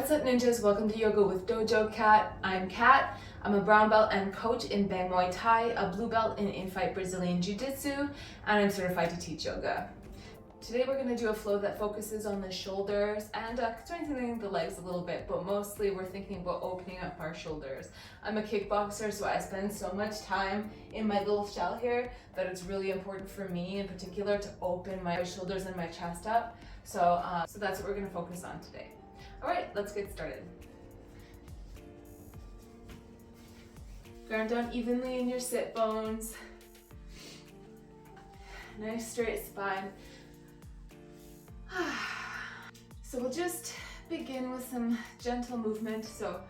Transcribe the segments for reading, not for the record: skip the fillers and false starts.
What's up ninjas, welcome to Yoga with Dojo Cat. I'm Kat. I'm a brown belt and coach in Bang Muay Thai, a blue belt in In-Fight Brazilian Jiu-Jitsu, and I'm certified to teach yoga. Today we're going to do a flow that focuses on the shoulders and strengthening the legs a little bit, but mostly we're thinking about opening up our shoulders. I'm a kickboxer, so I spend so much time in my little shell here that it's really important for me in particular to open my shoulders and my chest up. So that's what we're going to focus on today. All right, let's get started. Ground down evenly in your sit bones. Nice straight spine. So we'll just begin with some gentle movement. So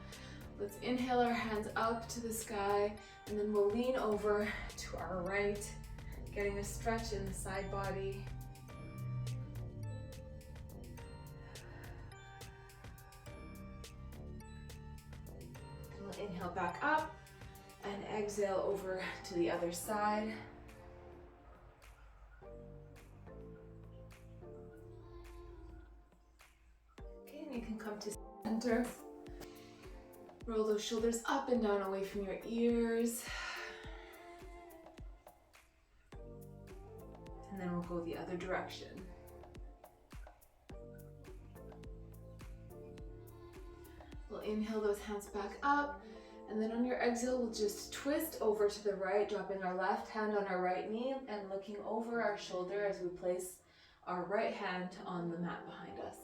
let's inhale our hands up to the sky, and then we'll lean over to our right, getting a stretch in the side body. We'll inhale back up and exhale over to the other side. You can come to center. Roll those shoulders up and down away from your ears. And then we'll go the other direction. We'll inhale those hands back up. And then on your exhale, we'll just twist over to the right, dropping our left hand on our right knee and looking over our shoulder as we place our right hand on the mat behind us.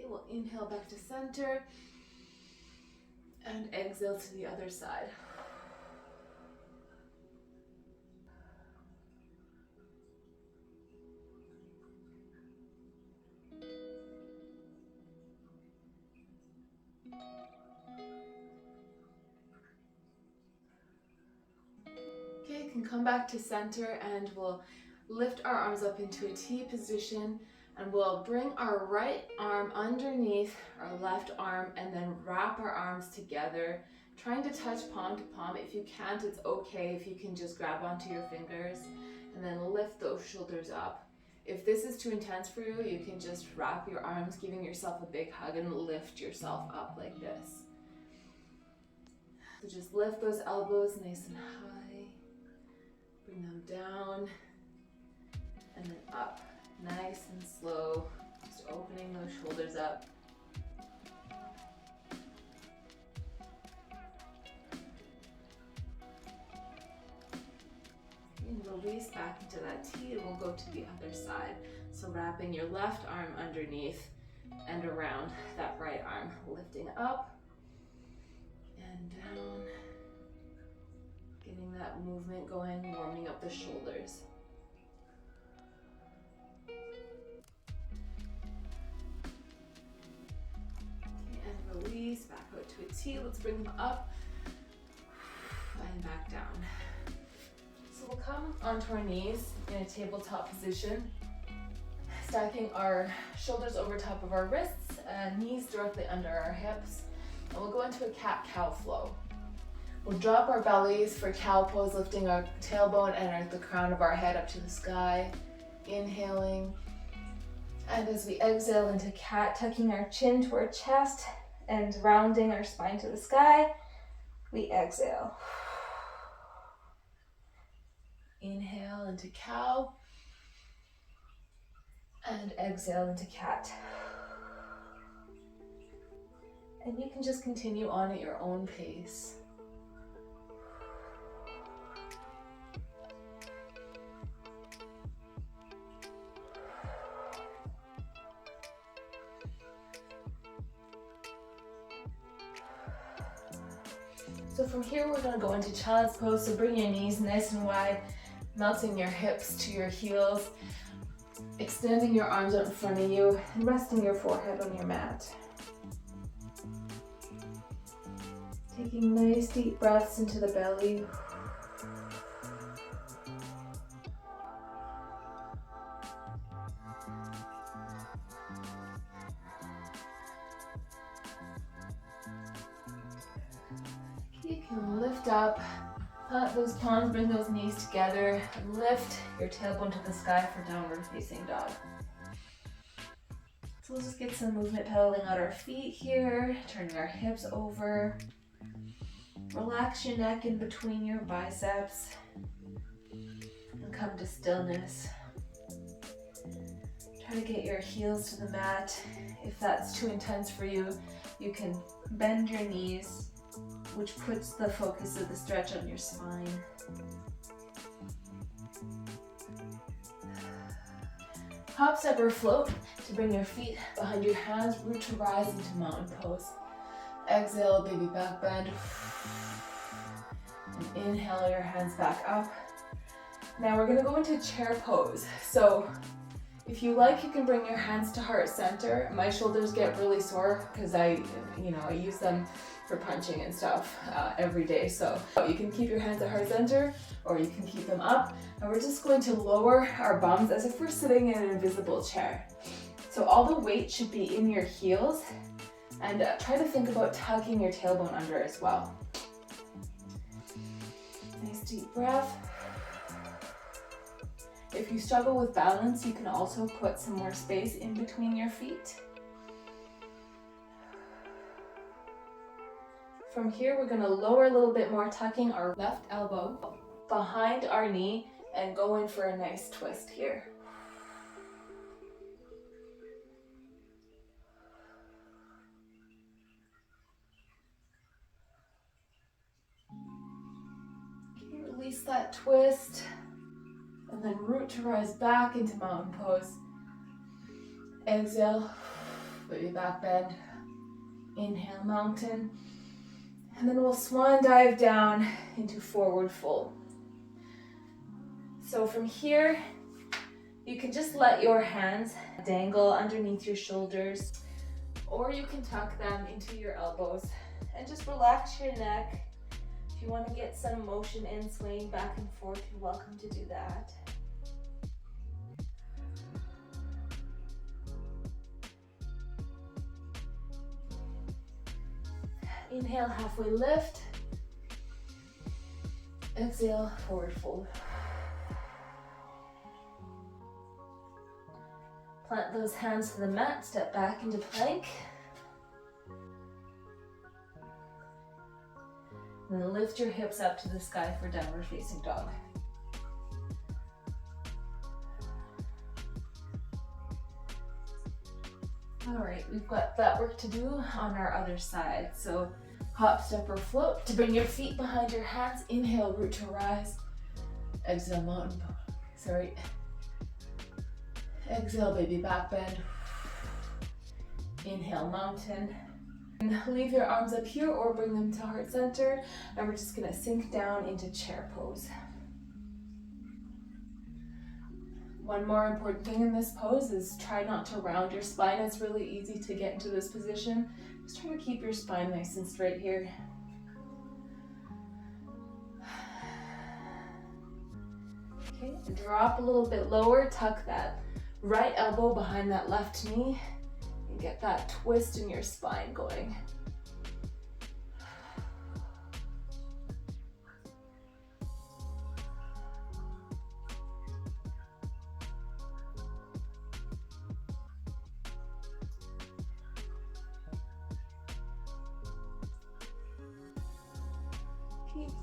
We'll inhale back to center and exhale to the other side. Okay, you can come back to center and we'll lift our arms up into a T position. And we'll bring our right arm underneath our left arm and then wrap our arms together, trying to touch palm to palm. If you can't, it's okay if you can just grab onto your fingers and then lift those shoulders up. If this is too intense for you, you can just wrap your arms, giving yourself a big hug and lift yourself up like this. So just lift those elbows nice and high, bring them down and then up. Nice and slow, just opening those shoulders up. And release back into that T, and we'll go to the other side. So wrapping your left arm underneath and around that right arm, lifting up and down, getting that movement going, warming up the shoulders. Release back out to a T. Let's bring them up and back down. So we'll come onto our knees in a tabletop position, stacking our shoulders over top of our wrists and knees directly under our hips. And we'll go into a cat-cow flow. We'll drop our bellies for cow pose, lifting our tailbone and the crown of our head up to the sky. Inhaling. And as we exhale into cat, tucking our chin to our chest and rounding our spine to the sky, we exhale. Inhale into cow and exhale into cat. And you can just continue on at your own pace. So from here, we're gonna go into child's pose. So bring your knees nice and wide, melting your hips to your heels, extending your arms out in front of you, and resting your forehead on your mat. Taking nice deep breaths into the belly. You can lift up Plant those palms, bring those knees together, and lift your tailbone to the sky for downward facing dog. So we'll just get some movement pedaling out our feet here, turning our hips over. Relax your neck in between your biceps and come to stillness. Try to get your heels to the mat. If that's too intense for you, you can bend your knees, which puts the focus of the stretch on your spine. Hop, step, or float to bring your feet behind your hands, root to rise into mountain pose. Exhale, baby back bend. And inhale your hands back up. Now we're gonna go into chair pose. So if you like, you can bring your hands to heart center. My shoulders get really sore because I use them for punching and stuff every day. So you can keep your hands at heart center or you can keep them up. And we're just going to lower our bums as if we're sitting in an invisible chair. So all the weight should be in your heels, and try to think about tucking your tailbone under as well. Nice deep breath. If you struggle with balance, you can also put some more space in between your feet. From here, we're gonna lower a little bit more, tucking our left elbow behind our knee and go in for a nice twist here. Okay, release that twist. And then root to rise back into mountain pose. Exhale, baby back bend. Inhale, mountain. And then we'll swan dive down into forward fold. So from here, you can just let your hands dangle underneath your shoulders, or you can tuck them into your elbows and just relax your neck. If you want to get some motion in, swaying back and forth, you're welcome to do that. Inhale, halfway lift. Exhale, forward fold. Plant those hands to the mat, step back into plank. And then lift your hips up to the sky for downward facing dog. All right, we've got that work to do on our other side. So hop, step, or float to bring your feet behind your hands. Inhale, root to rise. Exhale, mountain pose. Exhale, baby back bend. Inhale, mountain. And leave your arms up here or bring them to heart center. And we're just gonna sink down into chair pose. One more important thing in this pose is try not to round your spine. It's really easy to get into this position. Just try to keep your spine nice and straight here. Okay, drop a little bit lower, tuck that right elbow behind that left knee, and get that twist in your spine going.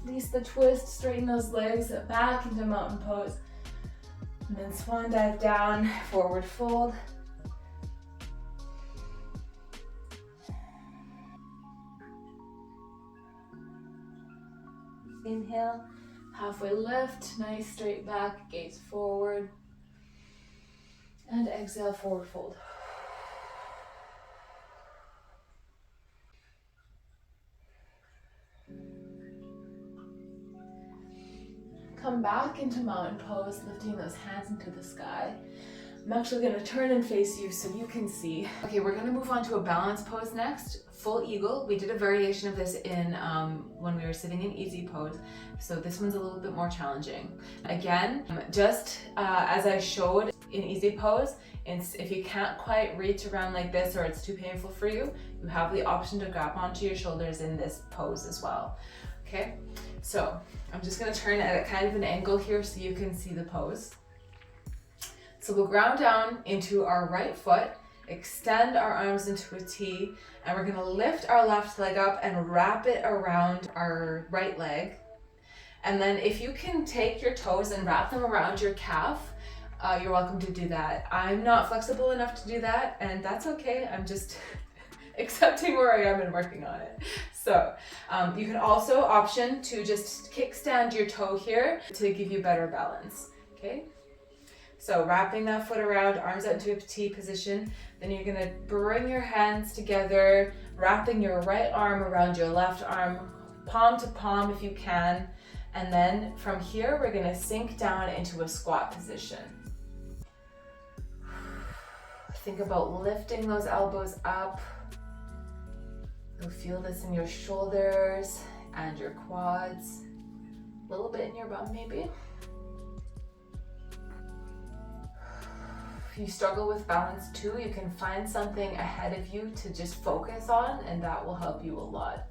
Release the twist, straighten those legs back into mountain pose. And then swan dive down, forward fold. Inhale, halfway lift, nice straight back, gaze forward. And exhale, forward fold. Come back into mountain pose, lifting those hands into the sky. I'm actually going to turn and face you so you can see. Okay, we're going to move on to a balance pose next. Full eagle. We did a variation of this in when we were sitting in easy pose. So this one's a little bit more challenging. Again, just as I showed in easy pose, if you can't quite reach around like this or it's too painful for you, you have the option to grab onto your shoulders in this pose as well. Okay, so I'm just gonna turn it at kind of an angle here so you can see the pose. So we'll ground down into our right foot, extend our arms into a T, and we're gonna lift our left leg up and wrap it around our right leg. And then if you can take your toes and wrap them around your calf, you're welcome to do that. I'm not flexible enough to do that, and that's okay. I'm just accepting where I am and working on it. So you can also option to just kickstand your toe here to give you better balance, okay? So wrapping that foot around, arms out into a T position, then you're gonna bring your hands together, wrapping your right arm around your left arm, palm to palm if you can, and then from here we're gonna sink down into a squat position. Think about lifting those elbows up. You'll feel this in your shoulders and your quads, a little bit in your bum maybe. If you struggle with balance too, you can find something ahead of you to just focus on, and that will help you a lot.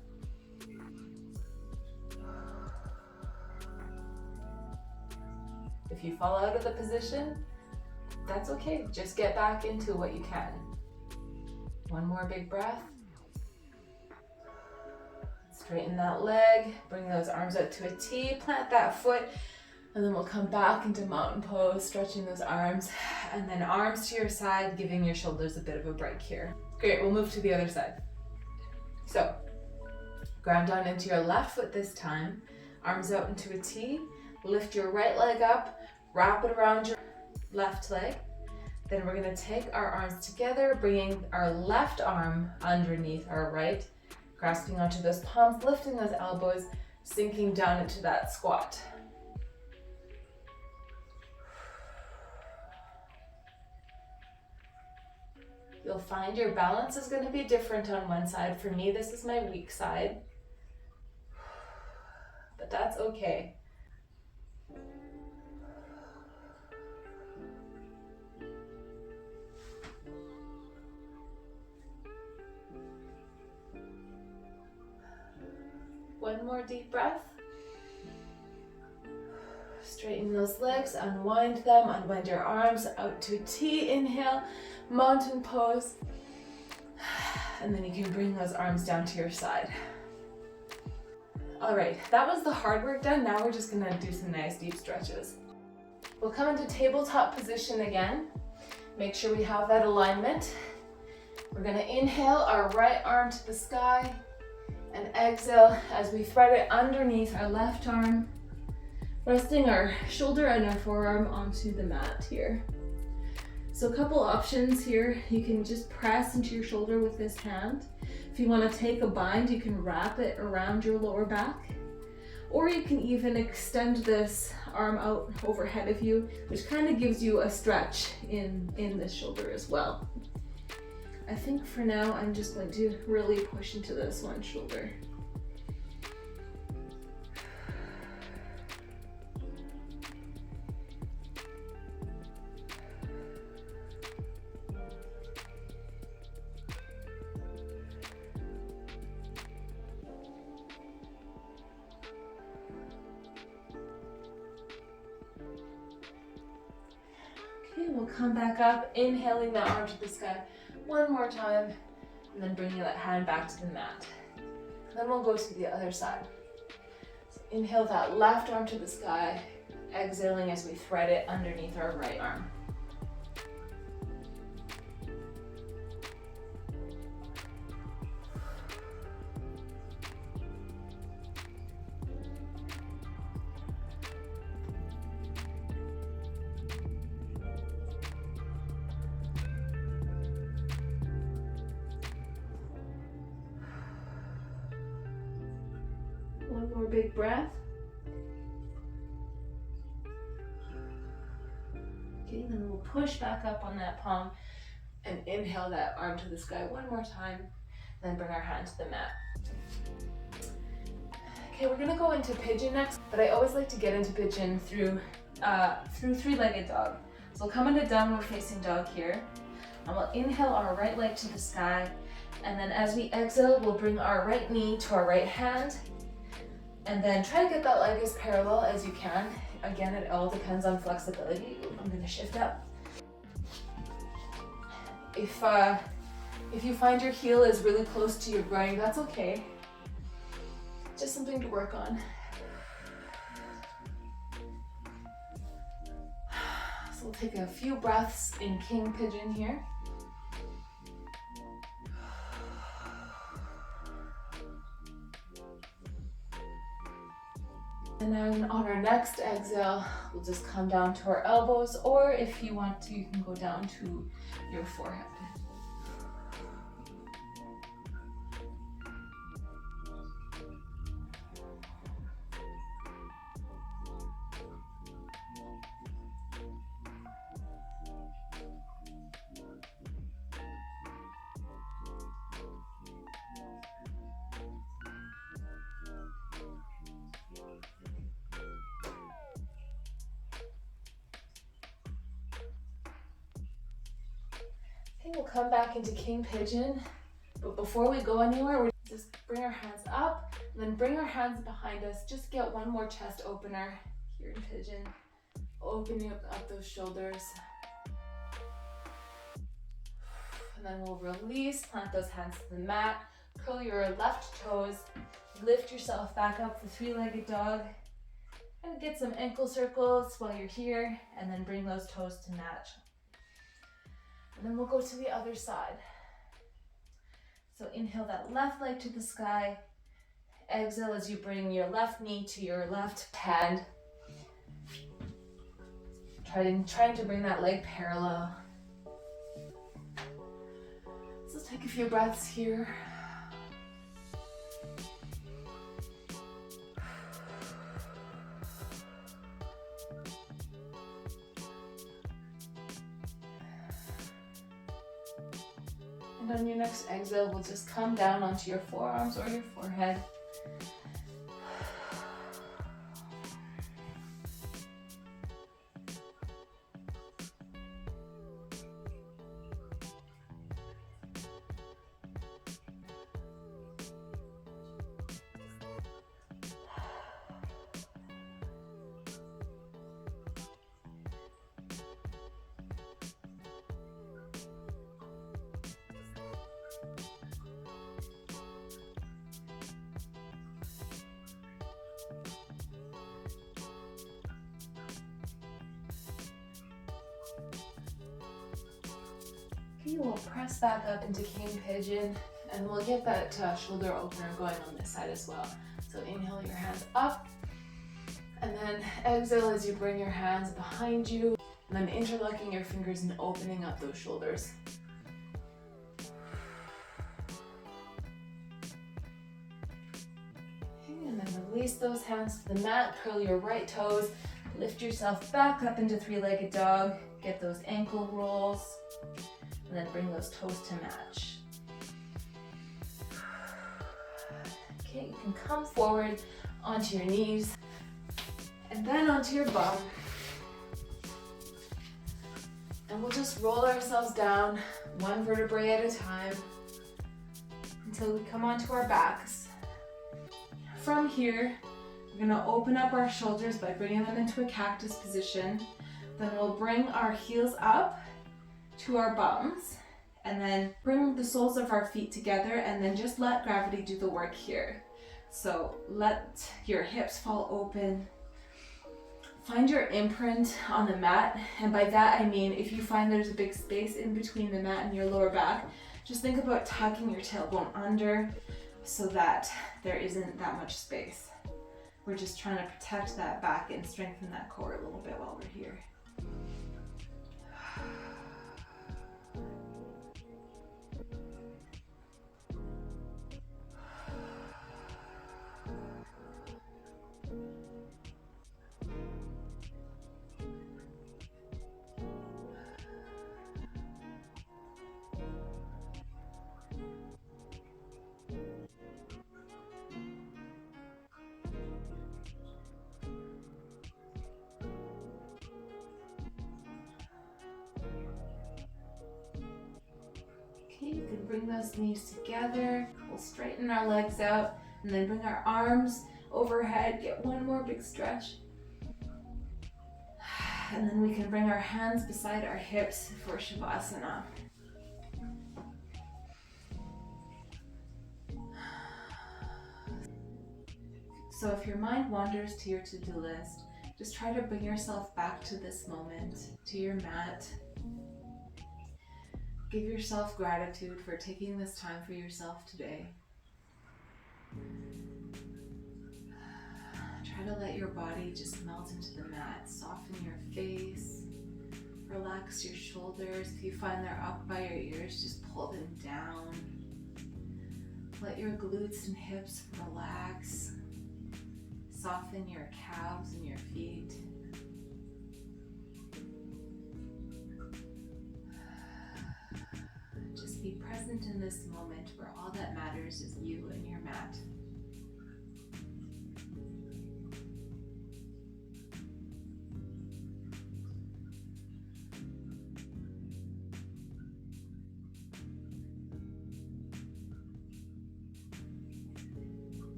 If you fall out of the position, that's okay. Just get back into what you can. One more big breath. Straighten that leg, bring those arms out to a T, plant that foot, and then we'll come back into mountain pose, stretching those arms, and then arms to your side, giving your shoulders a bit of a break here. Great, we'll move to the other side. So, ground down into your left foot this time, arms out into a T, lift your right leg up, wrap it around your left leg. Then we're gonna take our arms together, bringing our left arm underneath our right, grasping onto those palms, lifting those elbows, sinking down into that squat. You'll find your balance is going to be different on one side. For me, this is my weak side, but that's okay. One more deep breath. Straighten those legs, unwind them, unwind your arms out to T, inhale, mountain pose. And then you can bring those arms down to your side. All right, that was the hard work done. Now we're just gonna do some nice deep stretches. We'll come into tabletop position again. Make sure we have that alignment. We're gonna inhale our right arm to the sky and exhale as we thread it underneath our left arm, resting our shoulder and our forearm onto the mat here. So a couple options here. You can just press into your shoulder with this hand. If you want to take a bind, you can wrap it around your lower back. Or you can even extend this arm out overhead of you, which kind of gives you a stretch in the shoulder as well. I think for now, I'm just going to really push into this one shoulder. Okay, we'll come back up, inhaling that arm to the sky one more time, and then bringing that hand back to the mat. Then we'll go to the other side. So inhale that left arm to the sky, exhaling as we thread it underneath our right arm. One more big breath. Okay, then we'll push back up on that palm and inhale that arm to the sky one more time, then bring our hand to the mat. Okay, we're gonna go into pigeon next, but I always like to get into pigeon through three-legged dog. So we'll come into downward facing dog here, and we'll inhale our right leg to the sky, and then as we exhale, we'll bring our right knee to our right hand, And then try to get that leg as parallel as you can. Again, it all depends on flexibility. Ooh, I'm gonna shift up. If you find your heel is really close to your groin, that's okay. Just something to work on. So we'll take a few breaths in king pigeon here. And then on our next exhale, we'll just come down to our elbows, or if you want to, you can go down to your forehead. Okay, we'll come back into king pigeon, but before we go anywhere, we just bring our hands up, and then bring our hands behind us. Just get one more chest opener here in pigeon, opening up those shoulders. And then we'll release, plant those hands to the mat, curl your left toes, lift yourself back up for three-legged dog, and get some ankle circles while you're here, and then bring those toes to match. And then we'll go to the other side. So inhale that left leg to the sky. Exhale as you bring your left knee to your left hand. Trying to bring that leg parallel. So let's take a few breaths here. And on your next exhale, we'll just come down onto your forearms or your forehead. Okay, we'll press back up into king pigeon, and we'll get that shoulder opener going on this side as well. So inhale your hands up, and then exhale as you bring your hands behind you, and then interlocking your fingers and opening up those shoulders. Okay, and then release those hands to the mat, curl your right toes, lift yourself back up into three-legged dog, get those ankle rolls, and then bring those toes to match. Okay, you can come forward onto your knees and then onto your bum. And we'll just roll ourselves down one vertebrae at a time until we come onto our backs. From here, we're gonna open up our shoulders by bringing them into a cactus position. Then we'll bring our heels up to our bums, and then bring the soles of our feet together, and then just let gravity do the work here. So let your hips fall open. Find your imprint on the mat, and by that I mean if you find there's a big space in between the mat and your lower back, just think about tucking your tailbone under so that there isn't that much space. We're just trying to protect that back and strengthen that core a little bit while we're here. You can bring those knees together. We'll straighten our legs out and then bring our arms overhead. Get one more big stretch. And then we can bring our hands beside our hips for shavasana. So if your mind wanders to your to-do list, just try to bring yourself back to this moment, to your mat. Give yourself gratitude for taking this time for yourself today. Try to let your body just melt into the mat. Soften your face. Relax your shoulders. If you find they're up by your ears, just pull them down. Let your glutes and hips relax. Soften your calves and your feet. Just be present in this moment where all that matters is you and your mat.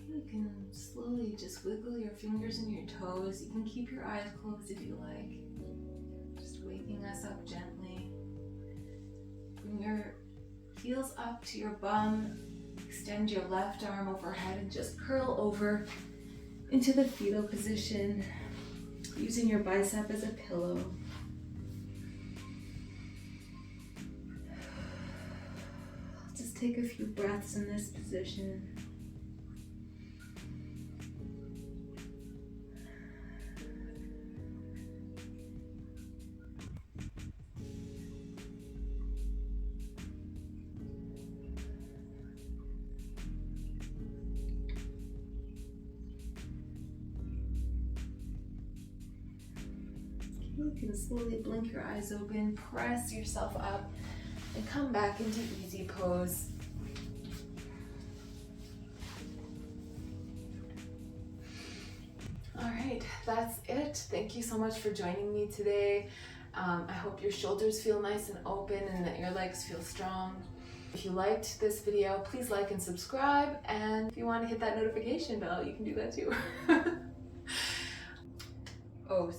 You can slowly just wiggle your fingers and your toes. You can keep your eyes closed if you like. Just waking us up gently. Bring your heels up to your bum. Extend your left arm overhead and just curl over into the fetal position, using your bicep as a pillow. Just take a few breaths in this position. You can slowly blink your eyes open, press yourself up, and come back into easy pose. All right, that's it. Thank you so much for joining me today. I hope your shoulders feel nice and open and that your legs feel strong. If you liked this video, please like and subscribe. And if you want to hit that notification bell, you can do that too. Oh,